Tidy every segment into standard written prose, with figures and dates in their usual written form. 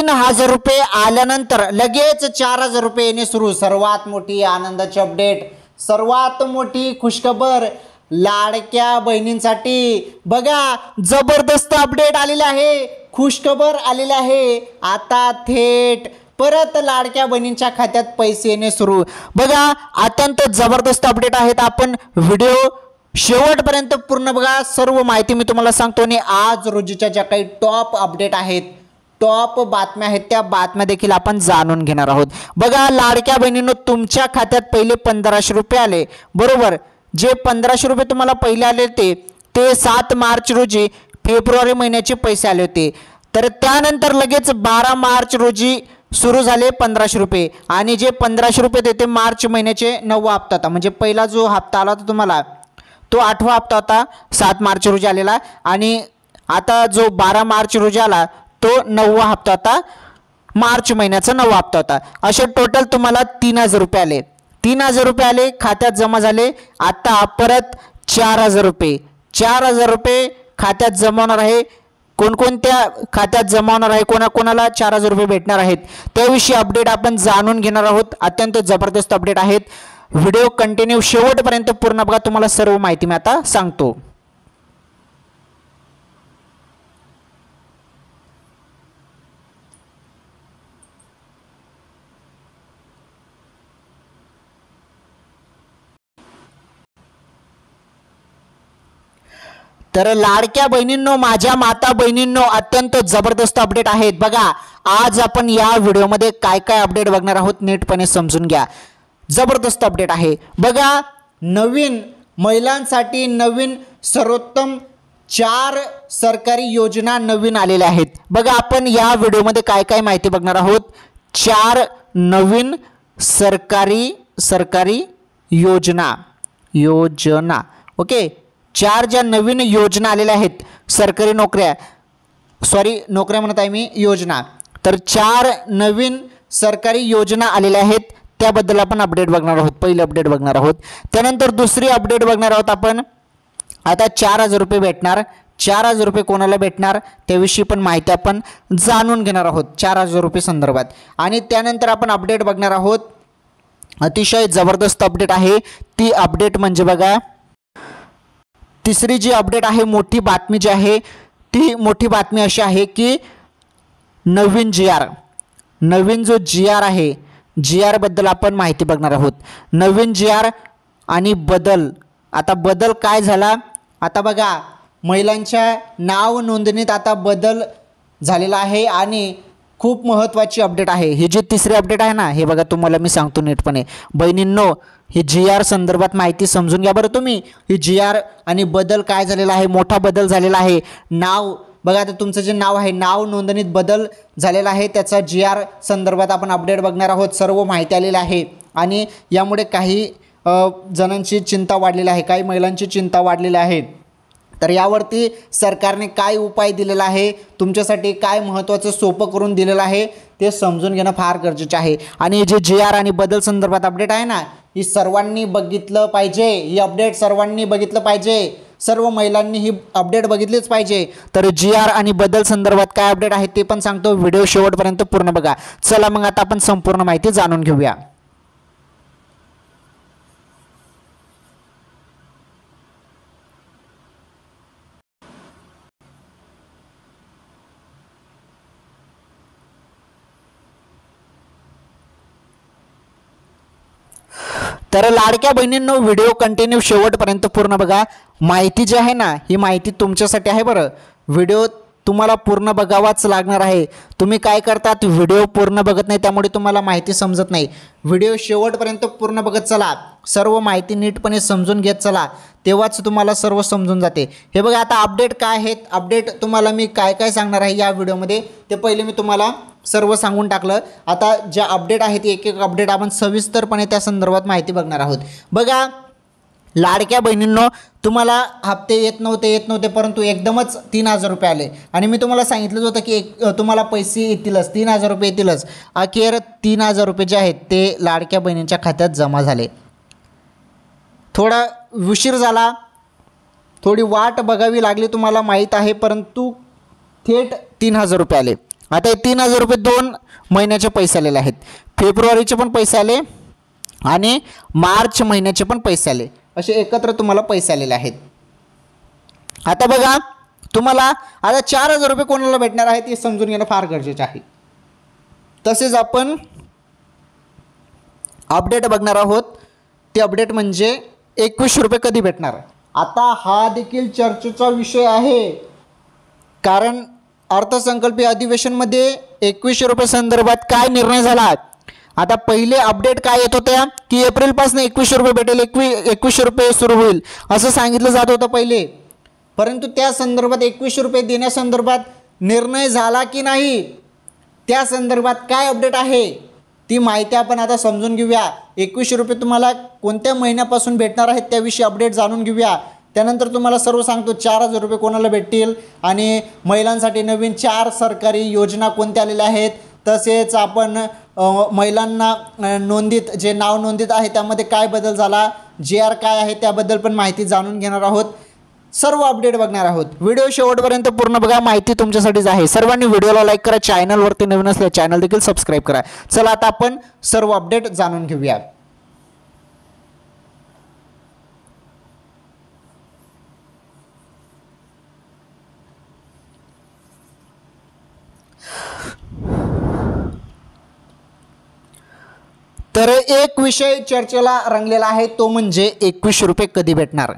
3,000 रुपये आल्यानंतर लगेच 4,000 रुपये येणे सुरू। सर्वात मोठी आनंदाची अपडेट, सर्वात मोठी खुशखबर लाडक्या बहिणींसाठी बघा, जबरदस्त अपडेट आलेली आहे, खुशखबर आलेली आहे। आता थेट परत लाडक्या बहिणींच्या खात्यात पैसे येणे सुरू। बघा, अत्यंत जबरदस्त अपडेट आहेत। आपण व्हिडिओ शेवटपर्यंत पूर्ण बघा, सर्व माहिती मी तुम्हाला सांगतो। आणि आज रोजीच्या ज्या काही टॉप अपडेट आहेत, टॉप बातम्या आहेत, त्या बातम्या देखील आपण जाणून घेणार आहोत। बघा लाडक्या बहिणींनो, तुमच्या खात्यात पहिले 1,500 रुपये आले, बरोबर। जे 1,500 रुपये तुम्हाला पहिले आले ते 7 मार्च रोजी फेब्रुवारी महिन्याचे पैसे आले होते। तर त्यानंतर लगेच 12 मार्च रोजी सुरू झाले 1,500 रुपये। आणि जे 1,500 रुपये ते मार्च महिन्याचे 9वा हप्ता होता। म्हणजे पहिला जो हप्ता आला होता तुम्हाला तो 8वा हप्ता होता, 7 मार्च रोजी आलेला। आणि आता जो 12 मार्च रोजी आला तो 9वा हप्ता होता, मार्च महिन्याचा 9वा हप्ता होता। असे टोटल तुम्हाला 3,000 रुपये आले, 3,000 रुपये आले, खात्यात जमा झाले। आता परत 4,000 रुपये, 4,000 रुपये खात्यात जमा होणार आहे। कोणकोणत्या खात्यात जमा होणार आहे, कोणाकोणाला 4,000 रुपये भेटणार आहेत, त्याविषयी अपडेट आपण जाणून घेणार आहोत। अत्यंत जबरदस्त अपडेट आहेत। व्हिडिओ कंटिन्यू शेवटपर्यंत पूर्ण बघा, तुम्हाला सर्व माहिती मी आता सांगतो। तर लाडक्या बहिणींनो, माझ्या माता बहिणींनो, अत्यंत जबरदस्त अपडेट आहेत। बघा, आज आपण या व्हिडिओमध्ये काय काय अपडेट बघणार आहोत नीटपणे समजून घ्या। जबरदस्त अपडेट आहे। बघा, नवीन महिलांसाठी नवीन सर्वोत्तम 4 सरकारी योजना नवीन आलेल्या आहेत। बघा, आपण या व्हिडिओमध्ये काय काय माहिती बघणार आहोत। 4 नवीन सरकारी योजना, ओके। 4 ज्या नवीन योजना आलेल्या आहेत, सरकारी नोकऱ्या, नोकऱ्या म्हणत आहे मी, योजना। तर 4 नवीन सरकारी योजना आलेल्या आहेत, त्याबद्दल आपण अपडेट बघणार आहोत। पहिलं अपडेट बघणार आहोत, त्यानंतर दुसरी अपडेट बघणार आहोत आपण। आता 4,000 रुपये भेटणार, 4,000 रुपये कोणाला भेटणार त्याविषयी पण माहिती आपण जाणून घेणार आहोत 4,000 रुपये संदर्भात। आणि त्यानंतर आपण अपडेट बघणार आहोत, अतिशय जबरदस्त अपडेट आहे। ती अपडेट म्हणजे बघा, तिसरी जी अपडेट आहे, मोठी बातमी जी आहे, ती मोठी बातमी अशी आहे की नवीन जो GR आहे, GR बद्दल आपण माहिती बघणार आहोत। नवीन GR आणि बदल। आता बदल काय झाला, आता बघा महिलांच्या नाव नोंदणीत आता बदल झालेला आहे आणि खूप महत्त्वाची अपडेट आहे। ही जी तिसरी अपडेट आहे ना, हे बघा तुम्हाला मी सांगतो नीटपणे बहिणींनो, ही GR संदर्भात माहिती समजून घ्या बरं तुम्ही। ही GR आणि बदल काय झालेला आहे, मोठा बदल झालेला आहे। नाव बघा, आता तुमचं जे नाव आहे, नाव नोंदणीत बदल झालेला आहे, त्याचा GR संदर्भात आपण अपडेट बघणार आहोत। सर्व माहिती आलेली आहे आणि यामुळे काही जणांची चिंता वाढलेली आहे, काही महिलांची चिंता वाढलेली आहे। तर यावरती सरकारने काय उपाय दिलेला आहे, तुमच्यासाठी काय महत्त्वाचं सोपं करून दिलेलं आहे, ते समजून घेणं फार गरजेचं आहे। आणि जे GR आणि बदल संदर्भात अपडेट आहे ना, ही सर्वांनी बघितलं पाहिजे, ही अपडेट सर्वांनी बघितलं पाहिजे, सर्व महिलांनी ही अपडेट बघितलीच पाहिजे। तर GR आणि बदल संदर्भात काय अपडेट आहे ते पण सांगतो, व्हिडिओ शेवटपर्यंत पूर्ण बघा। चला मग आता आपण संपूर्ण माहिती जाणून घेऊया। तर लाडक्या बहिणींनो, व्हिडिओ कंटिन्यू शेवटपर्यंत पूर्ण बघा। माहिती जी आहे ना, ही माहिती तुमच्यासाठी आहे बरं। व्हिडिओ तुम्हाला पूर्ण बघावाच लागणार आहे। तुम्ही काय करतात, व्हिडिओ पूर्ण बघत नाही, त्यामुळे तुम्हाला माहिती समजत नाही। व्हिडिओ शेवटपर्यंत पूर्ण बघत चला, सर्व माहिती नीटपणे समजून घेत चला, तेव्हाच तुम्हाला सर्व समजून जाते। हे बघा, आता अपडेट काय आहेत, अपडेट तुम्हाला मी काय काय सांगणार आहे या व्हिडिओमध्ये, ते पहिले मी तुम्हाला सर्व सांगून टाकलं। आता ज्या अपडेट आहेत, एक एक अपडेट आपण सविस्तरपणे त्या संदर्भात माहिती बघणार आहोत। बघा लाडक्या बहिणींनो, तुम्हाला हप्ते येत नव्हते, परंतु एकदमच 3,000 रुपये आले। आणि मी तुम्हाला सांगितलं होतं की तुम्हाला पैसे येतीलच, 3,000 रुपये येतीलच। अखेर 3,000 रुपये जे आहेत ते लाडक्या बहिणींच्या खात्यात जमा झाले। थोडा उशीर झाला, थोडी वाट बघावी लागली, तुम्हाला माहीत आहे, परंतु थेट 3,000 रुपये आले। आता हे 3,000 रुपये 2 महिन्याचे पैसे आलेले आहेत. फेब्रुवारीचे पण पैसे आले आणि मार्च महिन्याचे पण पैसे आले, असे एकत्र तुम्हाला पैसे आलेले आहेत. आता बघा तुम्हाला आता 4,000 रुपये कोणाला भेटणार आहेत हे समजून घेणं फार गरजेचं आहे. तसेच आपण अपडेट बघणार आहोत. ते अपडेट म्हणजे 21 रुपये कधी भेटणार. आता हा देखील चर्चेचा विषय आहे, कारण अर्थसंकल्पीय अधिवेशनमध्ये 21 रुपये संदर्भात काय निर्णय झाला. आता पहिले अपडेट काय येत होत्या की एप्रिलपासून 21 रुपये भेटेल, 21 रुपये सुरू होईल असं सांगितलं जात होतं पहिले. परंतु त्या संदर्भात 21 रुपये देण्यासंदर्भात निर्णय झाला की नाही, त्या संदर्भात काय अपडेट आहे ती माहिती आपण आता समजून घेऊया. 21 रुपये तुम्हाला कोणत्या महिन्यापासून भेटणार आहेत त्याविषयी अपडेट जाणून घेऊया. त्यानंतर तुम्हाला सर्व सांगतो 4,000 रुपये कोणाला भेटतील आणि महिलांसाठी नवीन 4 सरकारी योजना कोणत्या आलेल्या आहेत. तसेच आपण महिलांना नोंदीत जे नाव नोंदीत आहे त्यामध्ये काय बदल झाला, JR काय आहे त्याबद्दल पण माहिती जाणून घेणार आहोत. सर्व अपडेट बघणार आहोत. व्हिडिओ शेवटपर्यंत पूर्ण बघा, माहिती तुमच्यासाठीच आहे. सर्वांनी व्हिडिओला लाईक करा, चॅनलवरती नवीन असल्या चॅनल देखील सबस्क्राईब करा. चला आता आपण सर्व अपडेट जाणून घेऊया. तर एक विषय चर्चेला रंगलेला आहे, तो म्हणजे 21 रुपये कधी भेटणार.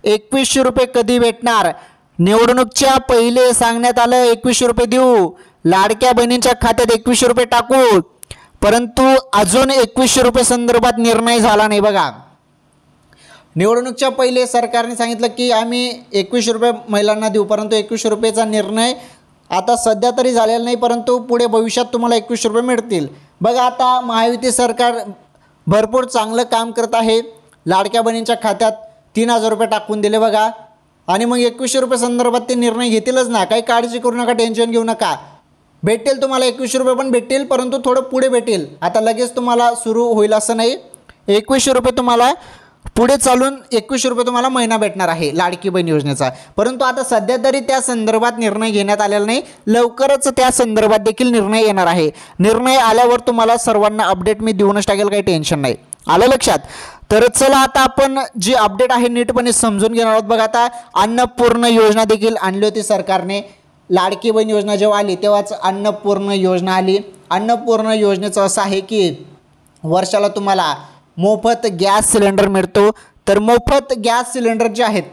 21 रुपये कधी भेटणार. निवडणुकीच्या पहिले सांगण्यात आलं 21 रुपये देऊ, लाडक्या बहिणींच्या खात्यात 21 रुपये टाकू, परंतु अजून 21 रुपये संदर्भात निर्णय झाला नाही. बघा निवडणुकीच्या पहिले सरकारने सांगितलं की आम्ही 21 रुपये महिलांना देऊ, परंतु 21 रुपयेचा निर्णय आता सध्या तरी झालेला नाही, परंतु पुढे भविष्यात तुम्हाला 21 रुपये मिळतील. बघा आता महायुती सरकार भरपूर चांगलं काम करत आहे. लाडक्या बहिणींच्या खात्यात 3,000 रुपये टाकून दिले बघा, आणि मग 21 रुपये संदर्भात ते निर्णय घेतीलच ना. काही काळजी करू नका, टेन्शन घेऊ नका. भेटेल तुम्हाला 21 रुपये पण भेटतील, परंतु थोडं पुढे भेटेल. आता लगेच तुम्हाला सुरू होईल असं नाही. 21 रुपये तुम्हाला पुढे चालून 21 रुपये तुम्हाला महिना भेटणार आहे लाडकी बहीण योजनेचा. परंतु आता सध्या तरी त्या संदर्भात निर्णय घेण्यात आलेला नाही. लवकरच त्या संदर्भात देखील निर्णय येणार आहे. निर्णय आल्यावर तुम्हाला सर्वांना अपडेट मी देऊनच टाकेल, काही टेन्शन नाही. आलं लक्षात. तर चला आता आपण जी अपडेट आहे नीटपणे समजून घेणार आहोत. बघा आता अन्नपूर्ण योजना देखील आणली होती सरकारने. लाडकी बहीण योजना जेव्हा आली तेव्हाच अन्नपूर्ण योजना आली. अन्नपूर्ण योजनेचं असं आहे की वर्षाला तुम्हाला मोफत गॅस सिलेंडर मिळतो. तर मोफत गॅस सिलेंडर जे आहेत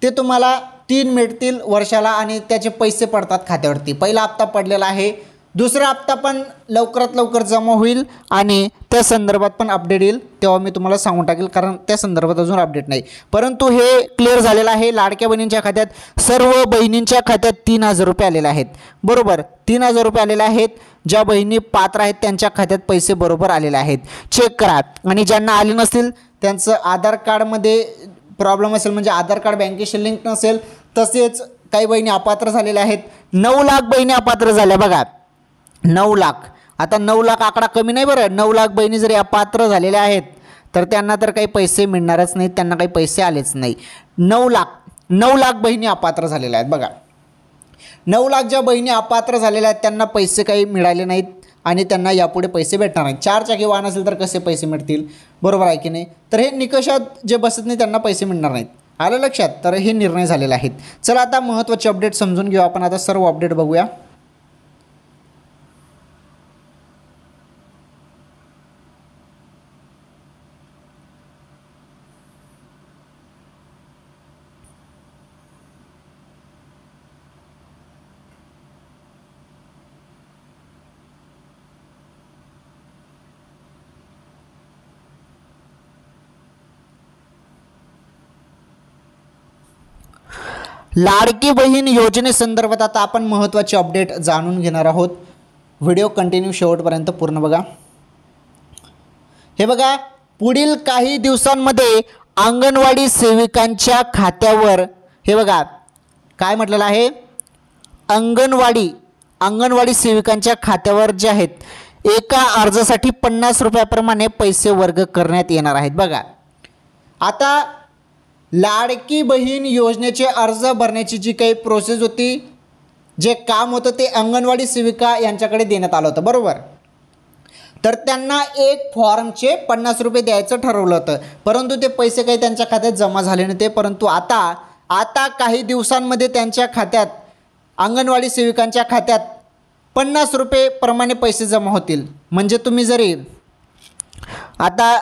ते तुम्हाला 3 मिळतील वर्षाला आणि त्याचे पैसे पडतात खात्यावरती. पहिला हप्ता पडलेला आहे, दुसरा हप्ता पण लवकरात लवकर जमा होईल आणि त्या संदर्भात पण अपडेट येईल, तेव्हा मी तुम्हाला सांगून टाकेल, कारण त्या संदर्भात अजून अपडेट नाही. परंतु हे क्लिअर झालेलं आहे. लाडक्या बहिणींच्या खात्यात सर्व बहिणींच्या खात्यात 3,000 रुपये आलेले आहेत. बरोबर 3,000 रुपये आलेले आहेत. ज्या बहिणी पात्र आहेत त्यांच्या खात्यात पैसे बरोबर आलेले आहेत, चेक करा. आणि ज्यांना आले नसतील त्यांचं आधार कार्डमध्ये प्रॉब्लेम असेल, म्हणजे आधार कार्ड बँकेशी लिंक नसेल, तसेच काही बहिणी अपात्र झालेल्या आहेत. 9 लाख बहिणी अपात्र झाल्या बघा. 9 लाख. आता 9 लाख आकडा कमी नाही बरं. 9 लाख बहिणी जरी अपात्र झालेल्या आहेत तर त्यांना तर काही पैसे मिळणारच नाहीत, त्यांना काही पैसे आलेच नाही. 9 लाख बहिणी अपात्र झालेल्या आहेत बघा. 9 लाख ज्या बहिणी अपात्र झालेल्या आहेत त्यांना पैसे काही मिळाले नाहीत आणि त्यांना यापुढे पैसे भेटणार नाहीत. 4 चाकी वाहन असेल तर कसे पैसे मिळतील, बरोबर आहे की नाही. तर हे निकषात जे बसत नाही त्यांना पैसे मिळणार नाहीत. आलं लक्षात. तर हे निर्णय झालेले आहेत. चला आता महत्त्वाचे अपडेट समजून घेऊ आपण. आता सर्व अपडेट बघूया. लाडकी बहीण योजनेसंदर्भात आता आपण महत्त्वाचे अपडेट जाणून घेणार आहोत. व्हिडिओ कंटिन्यू शेवटपर्यंत पूर्ण बघा. हे बघा पुढील काही दिवसांमध्ये अंगणवाडी सेविकांच्या खात्यावर, हे बघा काय म्हटलेलं आहे, अंगणवाडी सेविकांच्या खात्यावर जे आहेत एका अर्जासाठी 50 रुपयाप्रमाणे पैसे वर्ग करण्यात येणार आहेत. बघा आता लाडकी बहीण योजनेचे अर्ज भरण्याची जी काही प्रोसेस होती जे काम होतं ते अंगणवाडी सेविका यांच्याकडे देण्यात आलं होतं, बरोबर. तर त्यांना एक फॉर्मचे 50 रुपये द्यायचं ठरवलं होतं, परंतु ते पैसे काही त्यांच्या खात्यात जमा झाले नव्हते. परंतु आता काही दिवसांमध्ये त्यांच्या खात्यात, अंगणवाडी सेविकांच्या खात्यात 50 रुपये प्रमाणे पैसे जमा होतील. म्हणजे तुम्ही जरी आता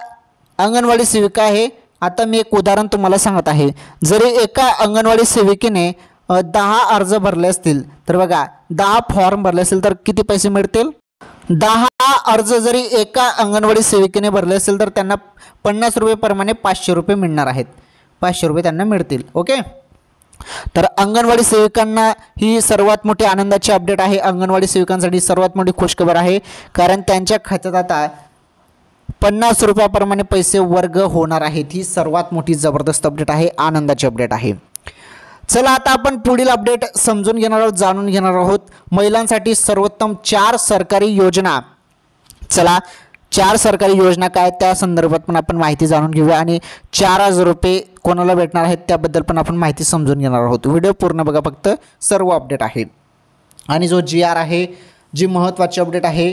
अंगणवाडी सेविका आहे, आता मी एक उदाहरण तुम्हाला सांगत आहे. जरी एका अंगणवाडी सेविकेने 10 अर्ज भरले असतील, तर बघा 10 फॉर्म भरले असतील तर किती पैसे मिळतील. 10 अर्ज जरी एका अंगणवाडी सेविकेने भरले असेल तर त्यांना 50 रुपये प्रमाणे 500 रुपये मिळणार आहेत. 500 रुपये त्यांना मिळतील. ओके. तर अंगणवाडी सेविकांना ही सर्वात मोठी आनंदाची अपडेट आहे. अंगणवाडी सेविकांसाठी सर्वात मोठी खुशखबर आहे, कारण त्यांच्या खात्यात आता 50 रुपयाप्रमाणे पैसे वर्ग होणार आहेत. ही सर्वात मोठी जबरदस्त अपडेट आहे, आनंदाची अपडेट आहे. चला आता आपण पुढील अपडेट समजून घेणार आहोत, जाणून घेणार आहोत. महिलांसाठी सर्वोत्तम 4 सरकारी योजना. चला 4 सरकारी योजना काय त्या संदर्भात पण आपण माहिती जाणून घेऊया आणि 4,000 रुपये कोणाला भेटणार आहेत त्याबद्दल पण आपण माहिती समजून घेणार आहोत. व्हिडिओ पूर्ण बघा, फक्त सर्व अपडेट आहे. आणि जो GR आहे, जी महत्त्वाची अपडेट आहे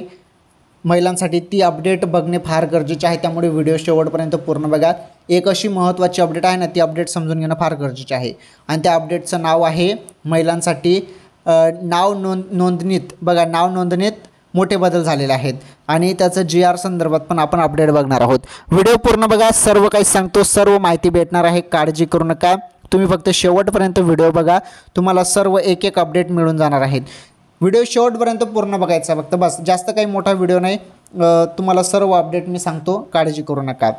महिलांसाठी, ती अपडेट बघणे फार गरजेचे आहे. त्यामुळे व्हिडिओ शेवटपर्यंत पूर्ण बघा. एक अशी महत्त्वाची अपडेट आहे ना, ती अपडेट समजून घेणं फार गरजेचे आहे. आणि त्या अपडेटचं नाव आहे महिलांसाठी नाव नोंदणीत, बघा नाव नोंदणीत मोठे बदल झालेले आहेत आणि त्याचं GR संदर्भात पण आपण अपडेट बघणार आहोत. व्हिडिओ पूर्ण बघा, सर्व काही सांगतो, सर्व माहिती भेटणार आहे, काळजी करू नका. तुम्ही फक्त शेवटपर्यंत व्हिडिओ बघा, तुम्हाला सर्व एक एक अपडेट मिळून जाणार आहेत. व्हिडिओ शेवटपर्यंत पूर्ण बघायचा फक्त, बस. जास्त काही मोठा व्हिडिओ नाही, तुम्हाला सर्व अपडेट मी सांगतो, काळजी करू नका.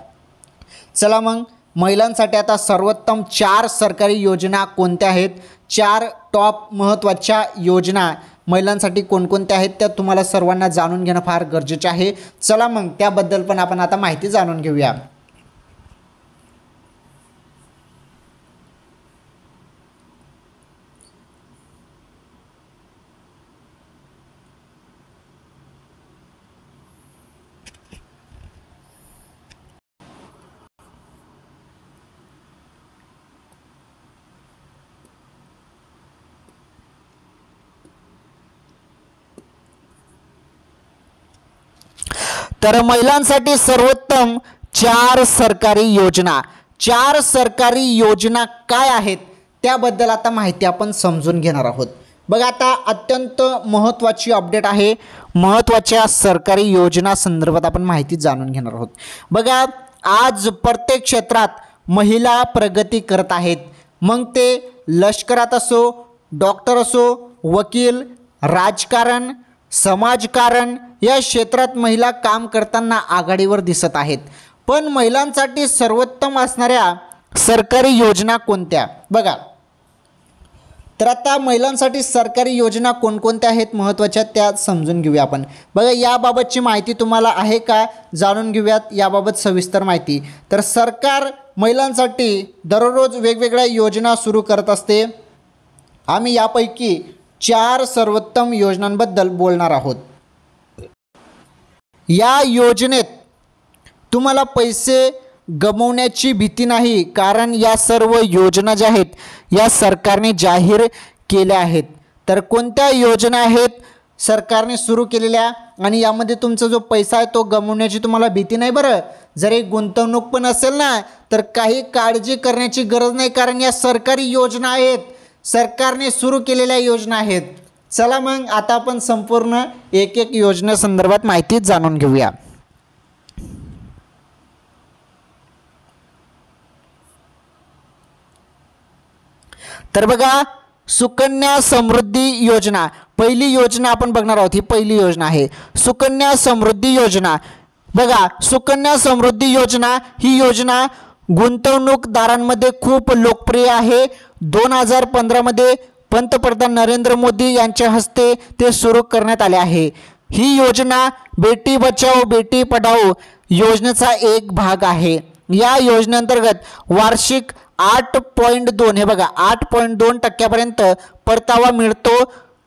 चला मग, महिलांसाठी आता सर्वोत्तम 4 सरकारी योजना कोणत्या आहेत, 4 टॉप महत्त्वाच्या योजना महिलांसाठी कोणकोणत्या आहेत त्या तुम्हाला सर्वांना जाणून घेणं फार गरजेचे आहे. चला मग त्याबद्दल पण आपण आता माहिती जाणून घेऊया. तर महिलांसाठी सर्वोत्तम 4 सरकारी योजना. 4 सरकारी योजना काय आहेत त्याबद्दल आता माहिती आपण समजून घेणार आहोत. बघा आता अत्यंत महत्त्वाची अपडेट आहे. महत्त्वाच्या सरकारी योजना संदर्भात आपण माहिती जाणून घेणार आहोत. बघा आज प्रत्येक क्षेत्रात महिला प्रगती करत आहेत. मग ते लष्करात असो, डॉक्टर असो, वकील, राजकारण, समाजकारण या क्षेत्रात महिला काम करताना आघाडीवर दिसत आहेत. पण महिलांसाठी सर्वोत्तम असणाऱ्या सरकारी योजना कोणत्या, बघा. तर आता महिलांसाठी सरकारी योजना कोणकोणत्या आहेत महत्त्वाच्या त्या समजून घेऊया आपण. बघा याबाबतची माहिती तुम्हाला आहे का, जाणून घेऊयात याबाबत सविस्तर माहिती. तर सरकार महिलांसाठी दररोज वेगवेगळ्या योजना सुरू करत असते. आम्ही यापैकी 4 सर्वोत्तम योजनांबद्दल बोलणार आहोत. या योजनेत तुम्हाला पैसे गमवण्याची भीती नाही, कारण या सर्व योजना ज्या आहेत या सरकारने जाहीर केल्या आहेत. तर कोणत्या योजना आहेत सरकारने सुरू केलेल्या आणि यामध्ये तुमचा जो पैसा आहे तो गमवण्याची तुम्हाला भीती नाही. बरं, जर एक गुंतवणूक पण असेल ना तर काही काळजी करण्याची गरज नाही, कारण या सरकारी योजना आहेत, सरकारने सुरू केलेल्या योजना आहेत. चला मग आता आपण संपूर्ण एक एक योजनेसंदर्भात माहिती जाणून घेऊया. तर बघा सुकन्या समृद्धी योजना, पहिली योजना आपण बघणार आहोत. ही पहिली योजना आहे सुकन्या समृद्धी योजना. बघा सुकन्या समृद्धी योजना ही योजना गुंतवणूकदारांमध्ये खूप लोकप्रिय आहे. 2015 मध्ये पंतप्रधान नरेंद्र मोदी यांच्या हस्ते ते सुरू करण्यात आले आहे. ही योजना बेटी बचाओ बेटी पढाओ योजनेचा एक भाग आहे. या योजनेअंतर्गत वार्षिक 8.2 हे बघा 8.2% परतावा मिळतो.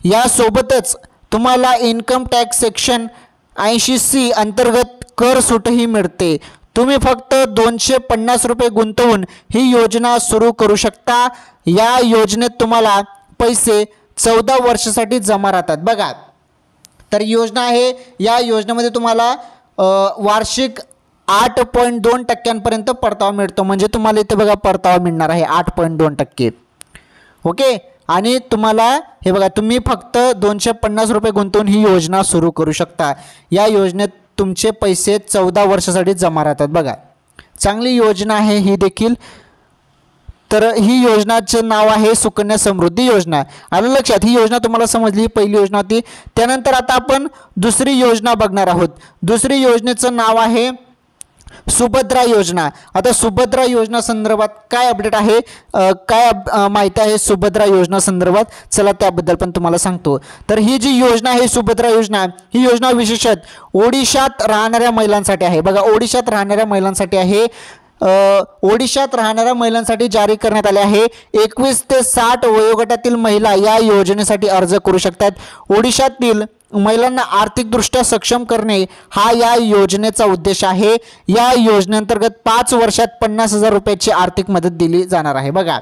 यासोबतच तुम्हाला इन्कम टॅक्स सेक्शन 80C अंतर्गत कर सूटही मिळते. तुम्ही फक्त 250 रुपये गुंतवून ही योजना सुरू करू शकता. या योजनेत तुम्हाला पैसे 14 वर्षासाठी जमा राहतात बघा। तर योजना आहे, या योजनेमध्ये तुम्हाला वार्षिक 8.2% परतावा मिळतो, म्हणजे तुम्हाला इथे बघा परतावा मिळणार आहे 8.2%। ओके, आणि तुम्हाला हे बघा तुम्ही फक्त 250 रुपये गुंतवून ही योजना सुरू करू शकता। या योजनेत तुमचे पैसे 14 वर्षासाठी जमा राहतात बघा। चांगली योजना आहे ही देखील। तर ही योजनाचं नाव आहे सुकन्या समृद्धी योजना। आलं लक्षात, ही योजना तुम्हाला समजली, ही पहिली योजना होती। त्यानंतर आता आपण दुसरी योजना बघणार आहोत। दुसरी योजनेचं नाव आहे सुभद्रा योजना। आता सुभद्रा योजना संदर्भात काय अपडेट आहे, काय माहिती आहे सुभद्रा योजना संदर्भात, चला त्याबद्दल पण तुम्हाला सांगतो। तर ही जी योजना आहे सुभद्रा योजना, ही योजना विशेषतः ओडिशात राहणाऱ्या महिलांसाठी आहे बघा। ओडिशात राहणाऱ्या महिलांसाठी आहे। ओडिशात राहणाऱ्या महिलांसाठी जारी करण्यात आले आहे। 21 ते 60 वयोगटातील महिला या योजनेसाठी अर्ज करू शकतात। ओडिशातील महिलांना आर्थिकदृष्ट्या सक्षम करणे हा या योजनेचा उद्देश आहे। या योजनेअंतर्गत 5 वर्षात 50,000 रुपयाची आर्थिक मदत दिली जाणार आहे बघा।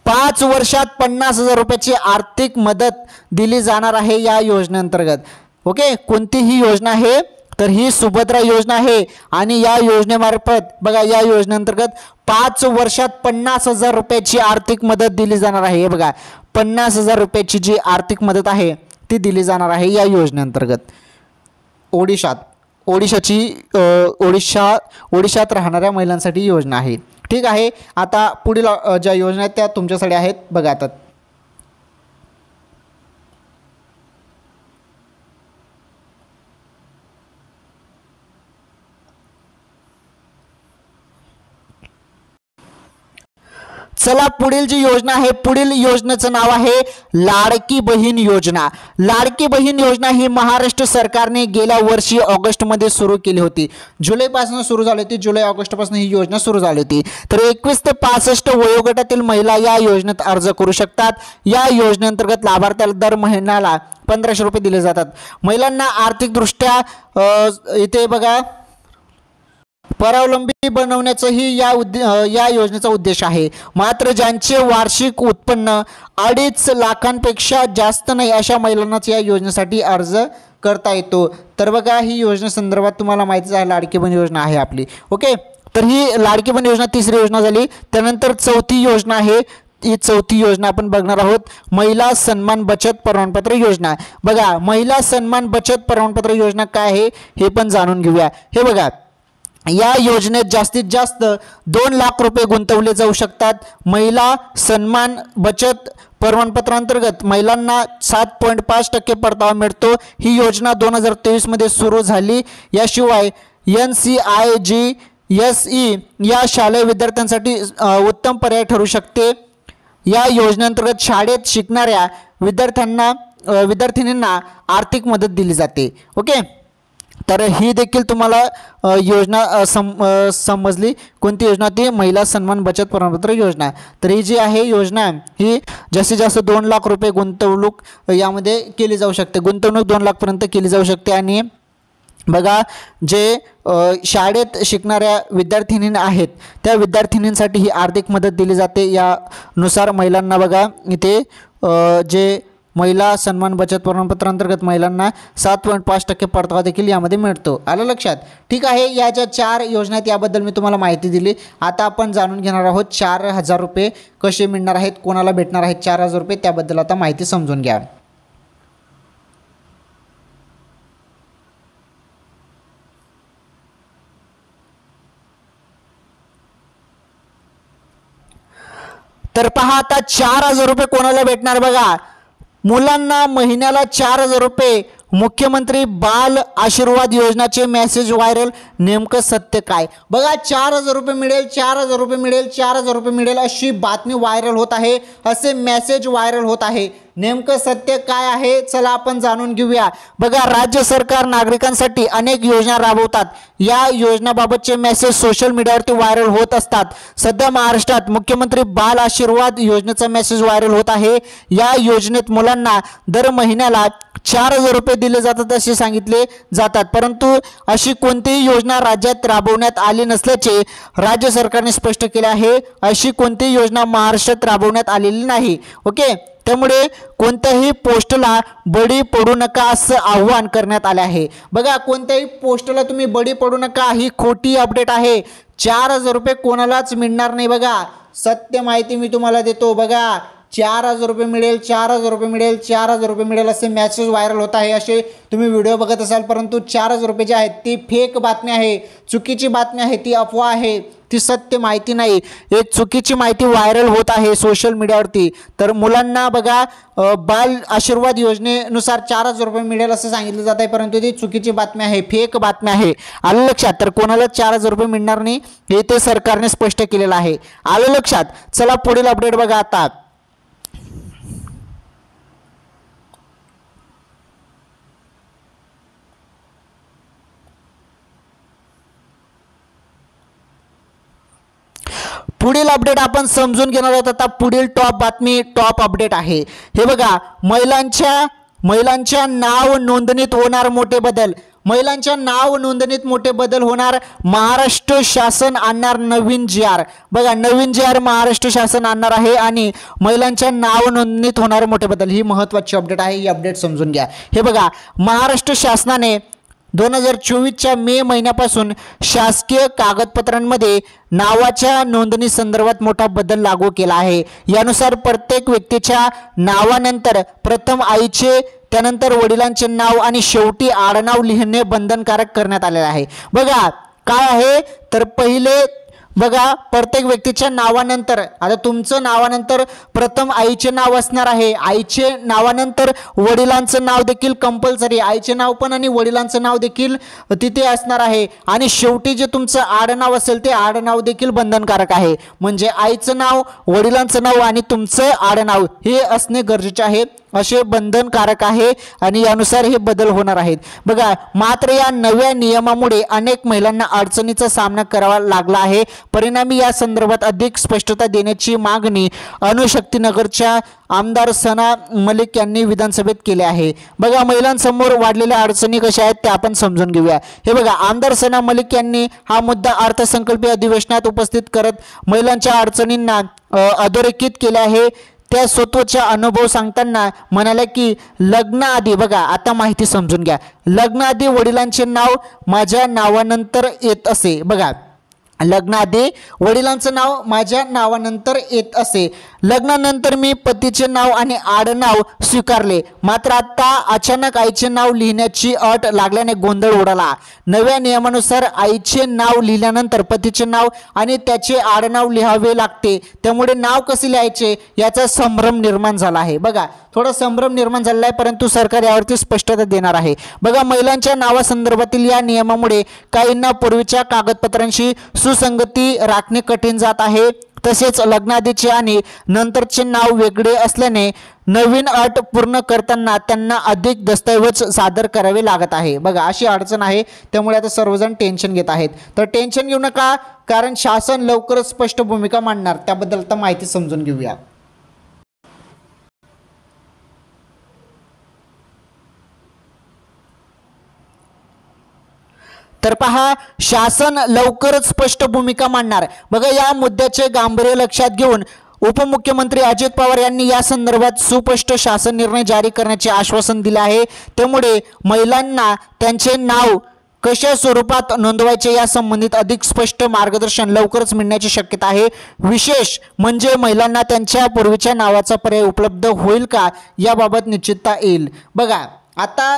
5 वर्षात 50,000 रुपयाची आर्थिक मदत दिली जाणार आहे या योजनेअंतर्गत। ओके, कोणती ही योजना आहे, तर ही सुभद्रा योजना आहे। आणि या योजनेमार्फत बघा, या योजनेअंतर्गत 5 वर्षात 50,000 रुपयाची आर्थिक मदत दिली जाणार आहे। हे बघा 50,000 रुपयाची जी आर्थिक मदत आहे ती दिली जाणार आहे या योजनेअंतर्गत। ओडिशात राहणाऱ्या महिलांसाठी योजना आहे। ठीक आहे, आता पुढील ज्या योजना आहेत त्या तुमच्यासाठी आहेत बघा। आता चला पुढील जी योजना आहे, पुढील योजनेचं नाव आहे लाडकी बहीण योजना। लाडकी बहीण योजना ही महाराष्ट्र सरकारने गेल्या वर्षी ऑगस्टमध्ये सुरू केली होती। जुलैपासून सुरू झाली होती, जुलै ऑगस्टपासून ही योजना सुरू झाली होती। तर 21 ते 65 वयोगटातील महिला या योजनेत अर्ज करू शकतात। या योजनेअंतर्गत लाभार्थ्याला दर महिन्याला 1500 रुपये दिले जातात। महिलांना आर्थिकदृष्ट्या इथे बघा परावलंबी बनवण्याचंही या योजनेचा उद्देश आहे। मात्र ज्यांचे वार्षिक उत्पन्न 2.5 लाखांपेक्षा जास्त नाही अशा महिलांनाच या योजनेसाठी अर्ज करता येतो। तर बघा ही योजने संदर्भात तुम्हाला माहितीच आहे, लाडकी बहीण योजना आहे आपली। ओके, तर ही लाडकी बहीण योजना तिसरी योजना झाली। त्यानंतर चौथी योजना आहे, ही चौथी योजना आपण बघणार आहोत, महिला सन्मान बचत प्रमाणपत्र योजना। बघा महिला सन्मान बचत प्रमाणपत्र योजना काय आहे हे पण जाणून घेऊया। हे बघा, या योजनेत जास्तीत जास्त 2 लाख रुपये गुंतवले जाऊ शकतात। महिला सन्मान बचत प्रमाणपत्रांतर्गत महिलांना 7.5% परतावा मिळतो। ही योजना 2023 मध्ये सुरू झाली। याशिवाय NCIGSE या शालेय विद्यार्थ्यांसाठी उत्तम पर्याय ठरू शकते। या योजनेअंतर्गत शाळेत शिकणाऱ्या विद्यार्थिनींना आर्थिक मदत दिली जाते। ओके, तर ही देखील तुम्हाला योजना समजली, कोणती योजना ती महिला सन्मान बचत प्रमाणपत्र योजना। तर ही जी आहे योजना ही जास्तीत जास्त 2 लाख रुपये गुंतवणूक यामध्ये केली जाऊ शकते। गुंतवणूक 2 लाखपर्यंत केली जाऊ शकते। आणि बघा जे शाळेत शिकणाऱ्या विद्यार्थिनी आहेत त्या विद्यार्थिनींसाठी ही आर्थिक मदत दिली जाते। यानुसार महिलांना बघा इथे जे महिला सन्मान बचत प्रमाणपत्रांतर्गत महिलांना 7.5% परतावा देखील यामध्ये मिळतो। आलं लक्षात? ठीक आहे, या ज्या 4 योजना आहेत याबद्दल मी तुम्हाला माहिती दिली। आता आपण जाणून घेणार आहोत 4,000 रुपये कसे मिळणार आहेत, कोणाला भेटणार आहेत 4,000 रुपये, त्याबद्दल आता माहिती समजून घ्या। तर पहा आता 4,000 रुपये कोणाला भेटणार बघा। मुलांना महिन्याला 4,000 रुपये, मुख्यमंत्री बाल आशीर्वाद योजनाचे मेसेज व्हायरल, नेमकं सत्य काय? बघा 4,000 रुपये मिळेल, 4,000 रुपये मिळेल, 4,000 रुपये मिळेल अशी बातमी व्हायरल होत आहे, असे मेसेज व्हायरल होत आहे। नेमकं सत्य काय आहे चला आपण जाणून घेऊया। बघा राज्य सरकार नागरिकांसाठी अनेक योजना राबवतात। या योजनाबाबतचे मेसेज सोशल मीडियावरती व्हायरल होत असतात। सध्या महाराष्ट्रात मुख्यमंत्री बाल आशीर्वाद योजनेचा मेसेज व्हायरल होत आहे। या योजनेत मुलांना दर महिन्याला 4,000 रुपये दिले जातात असे सांगितले जातात, परंतु अशी कोणतीही योजना राज्यात राबवण्यात आली नसल्याचे राज्य सरकारने स्पष्ट केले आहे। अशी कोणतीही योजना महाराष्ट्रात राबवण्यात आलेली नाही। ओके, त्यामुळे कोणत्याही पोस्टला बळी पडू नका असं आव्हान करण्यात आले आहे. बघा, कोणत्याही पोस्टला तुम्ही बळी पडू नका, ही खोटी अपडेट आहे. 4,000 रुपये कोणालाच मिळणार नाही. बघा, सत्य माहिती मी तुम्हाला देतो. बघा, 4,000 रुपये मिळेल, 4,000 रुपये मिळेल, 4,000 रुपये मिळेल असे मॅसेज व्हायरल होत आहे. असे तुम्ही व्हिडिओ बघत असाल, परंतु 4,000 रुपये जे आहेत ती फेक बातमी आहे, चुकीची बातमी आहे, ती अफवा आहे, ती सत्य माहिती नाही. एक चुकीची माहिती व्हायरल होत आहे सोशल मीडियावरती. तर मुलांना बघा, बाल आशीर्वाद योजनेनुसार 4,000 रुपये मिळेल असं सांगितलं जात आहे, परंतु ती चुकीची बातमी आहे, फेक बातमी आहे. आलं लक्षात? तर कोणाला 4,000 रुपये मिळणार नाही हे ते सरकारने स्पष्ट केलेलं आहे. आलं लक्षात? चला पुढील अपडेट बघा आता. पुढील अपडेट आपण समजून घेणार आहोत. आता पुढील टॉप बातमी, टॉप अपडेट आहे. हे बघा, महिलांच्या नाव नोंदणीत होणार मोठे बदल. महिलांच्या नाव नोंदणीत मोठे बदल होणार. महाराष्ट्र शासन आणणार नवीन GR. बघा, नवीन GR महाराष्ट्र शासन आणणार आहे आणि महिलांच्या नाव नोंदणीत होणार मोठे बदल. ही महत्त्वाची अपडेट आहे, ही अपडेट समजून घ्या. हे बघा, महाराष्ट्र शासनाने 2024च्या मे महिन्यापासून शासकीय कागदपत्रांमध्ये नावाच्या नोंदणी संदर्भात मोठा बदल लागू केला आहे. यानुसार प्रत्येक व्यक्तीच्या नावानंतर प्रथम आईचे, त्यानंतर वडिलांचे नाव आणि शेवटी आडनाव लिहिणे बंधनकारक करण्यात आलेले आहे. बघा, काय आहे तर पहिले बघा, प्रत्येक व्यक्तीच्या नावानंतर, आता तुमचं नावानंतर प्रथम आईचे नाव असणार आहे, आईचे नावानंतर वडिलांचं नाव देखील कंपल्सरी, आईचे नाव पण आणि वडिलांचं नाव देखील तिथे असणार आहे, आणि शेवटी जे तुमचं आडनाव असेल ते आडनाव देखील बंधनकारक आहे. म्हणजे आईचं नाव, वडिलांचं नाव आणि तुमचं आडनाव हे असणे गरजेचे आहे, असे बंधनकारक आहे आणि यानुसार हे बदल होणार आहेत. बघा, मात्र या नव्या नियमामुळे अनेक महिलांना अडचणीचा सामना करावा लागला आहे. परिणामी या संदर्भात अधिक स्पष्टता देण्याची मागणी अणुशक्तीनगरच्या आमदार सना मलिक यांनी विधानसभेत केली आहे. बघा, महिलांसमोर वाढलेल्या अडचणी कशा आहेत ते आपण समजून घेऊया. हे बघा, आमदार सना मलिक यांनी हा मुद्दा अर्थसंकल्पीय अधिवेशनात उपस्थित करत महिलांच्या अडचणींना अधोरेखित केले आहे. त्या स्वतःचा अनुभव सांगताना म्हणाले की लग्नाआधी, बघा आता माहिती समजून घ्या, लग्नाआधी वडिलांचे नाव माझ्या नावानंतर येत असे. बघा, लग्नाआधी वडिलांचं नाव माझ्या नावानंतर येत असे. लग्नानंतर मी पतीचे नाव आणि आडनाव स्वीकारले, मात्र आता अचानक आईचे नाव लिहिण्याची अट लागल्याने गोंधळ उडाला. नव्या नियमानुसार आईचे नाव लिहिल्यानंतर पतीचे नाव आणि त्याचे आडनाव लिहावे लागते, त्यामुळे नाव कसे लिहायचे याचा संभ्रम निर्माण झाला आहे. बघा, थोडा संभ्रम निर्माण झाला आहे, परंतु सरकार यावरती स्पष्टता देणार आहे. बघा, महिलांच्या नावासंदर्भातील या नियमामुळे काहींना पूर्वीच्या कागदपत्रांशी सुसंगती राखणे कठीण जात आहे. तसेच लग्नाआधीचे आणि नंतरचे नाव वेगळे असल्याने नवीन अट पूर्ण करताना त्यांना अधिक दस्तऐवज सादर करावे लागत आहे. बघा, अशी अडचण आहे, त्यामुळे आता सर्वजण टेन्शन घेत आहेत. तर टेन्शन घेऊ नका, कारण शासन लवकरच स्पष्ट भूमिका मांडणार. त्याबद्दल आता माहिती समजून घेऊया. तर पहा, शासन लवकरच स्पष्ट भूमिका मांडणार. बघा, या मुद्द्याचे गांभीर्य लक्षात घेऊन उपमुख्यमंत्री अजित पवार यांनी या संदर्भात सुस्पष्ट शासन निर्णय जारी करण्याचे आश्वासन दिले आहे. त्यामुळे महिलांना त्यांचे नाव कशा स्वरूपात नोंदवायचे या संबंधित अधिक स्पष्ट मार्गदर्शन लवकरच मिळण्याची शक्यता आहे. विशेष म्हणजे महिलांना त्यांच्या पूर्वीच्या नावाचा पर्याय उपलब्ध होईल का याबाबत निश्चितता येईल. बघा, आता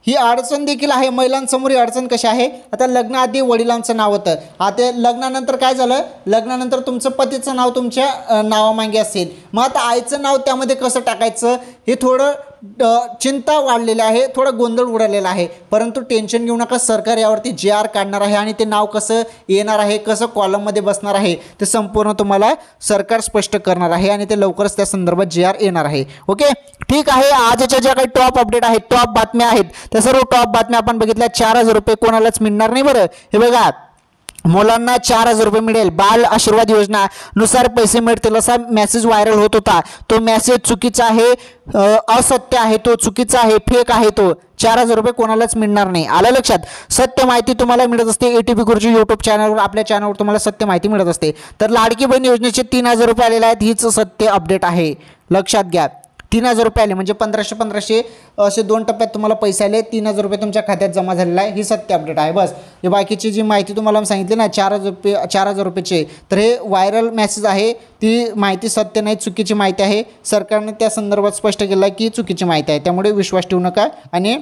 ही अडचण देखील आहे महिलांसमोर. ही अडचण कशी आहे, आता लग्नाआधी वडिलांचं नाव होतं, आता लग्नानंतर काय झालं, लग्नानंतर तुमचं पतीचं नाव तुमच्या नावामागे असेल, मग आता आईचं नाव त्यामध्ये कसं टाकायचं हे थोडं चिंता वाढलेली आहे, थोडा गोंधळ उडालेला आहे. परंतु टेन्शन घेऊ नका, सरकार यावरती GR काढणार आहे आणि ते नाव कसं येणार आहे, कसं कॉलममध्ये बसणार आहे ते संपूर्ण तुम्हाला सरकार स्पष्ट करणार आहे आणि ते लवकरच त्या संदर्भात GR येणार आहे. ओके, ठीक आहे. आजच्या ज्या काही टॉप अपडेट आहेत, टॉप बातम्या आहेत, त्या सर्व टॉप बातम्या आपण बघितल्या. 4,000 रुपये कोणालाच मिळणार नाही. बरं, हे बघा, मुलांना 4,000 रुपये मिळेल, बाल आशीर्वाद योजना नुसार पैसे मिळतील असा मेसेज व्हायरल होत होता. तो मेसेज चुकीचा आहे, असत्य आहे, तो चुकीचा आहे, फेक आहे. तो 4,000 रुपये कोणालाच मिळणार नाही. आलं लक्षात? सत्य माहिती तुम्हाला मिळत असते ATP गुरुजी यूट्यूब चॅनलवर. आपल्या चॅनलवर तुम्हाला सत्य माहिती मिळत असते. तर लाडकी बहीण योजनेचे 3,000 रुपये आलेले आहेत, हीच सत्य अपडेट आहे, लक्षात घ्या. 3,000 रुपये आले, म्हणजे 1500 असे 2 टप्प्यात तुम्हाला पैसे आले, 3,000 रुपये तुमच्या खात्यात जमा झालेला आहे. ही सत्य अपडेट आहे. बस हे बाकीची जी माहिती तुम्हाला सांगितली ना 4,000 रुपयेचे, तर हे व्हायरल मेसेज आहे. ती माहिती सत्य नाही, चुकीची माहिती आहे. सरकारने त्या संदर्भात स्पष्ट केलं आहे की चुकीची माहिती आहे, त्यामुळे विश्वास ठेवू नका आणि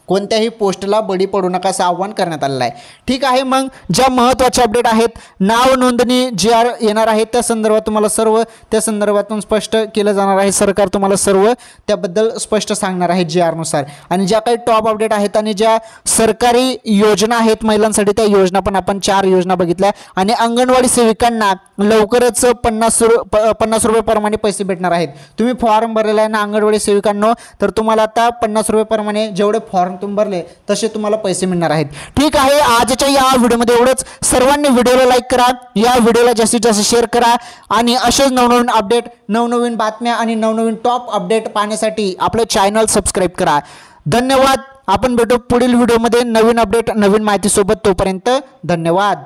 कोणत्याही पोस्टला बळी पडू नका असं आव्हान करण्यात आलेलं आहे. ठीक आहे, मग ज्या महत्त्वाच्या अपडेट आहेत, नाव नोंदणी जी येणार आहे त्या संदर्भात तुम्हाला सर्व त्या संदर्भातून स्पष्ट केलं जाणार आहे. सरकार तुम्हाला सर्व त्याबद्दल स्पष्ट सांगणार आहे जी आरनुसार. आणि ज्या काही टॉप अपडेट आहेत आणि ज्या सरकारी योजना आहेत महिलांसाठी, त्या योजना पण आपण 4 योजना बघितल्या. आणि अंगणवाडी सेविकांना लवकरच 50 रुपये प्रमाणे पैसे भेटणार आहेत. तुम्ही फॉर्म भरलेला आहे ना अंगणवाडी सेविकांनो, तर तुम्हाला आता 50 रुपये प्रमाणे जेवढे फॉर्म तुम्ही भरले तसे तुम्हाला पैसे मिळणार आहेत. ठीक आहे, आजच्या या व्हिडिओमध्ये एवढंच. सर्वांनी व्हिडिओला लाईक करा, या व्हिडिओला जास्तीत जास्त शेअर करा आणि असेच नवनवीन अपडेट, नवनवीन बातम्या आणि नवनवीन टॉप अपडेट पाहण्यासाठी आपलं चॅनल सबस्क्राईब करा. धन्यवाद. आपण भेटू पुढील व्हिडिओमध्ये नवीन अपडेट, नवीन माहितीसोबत. तोपर्यंत धन्यवाद.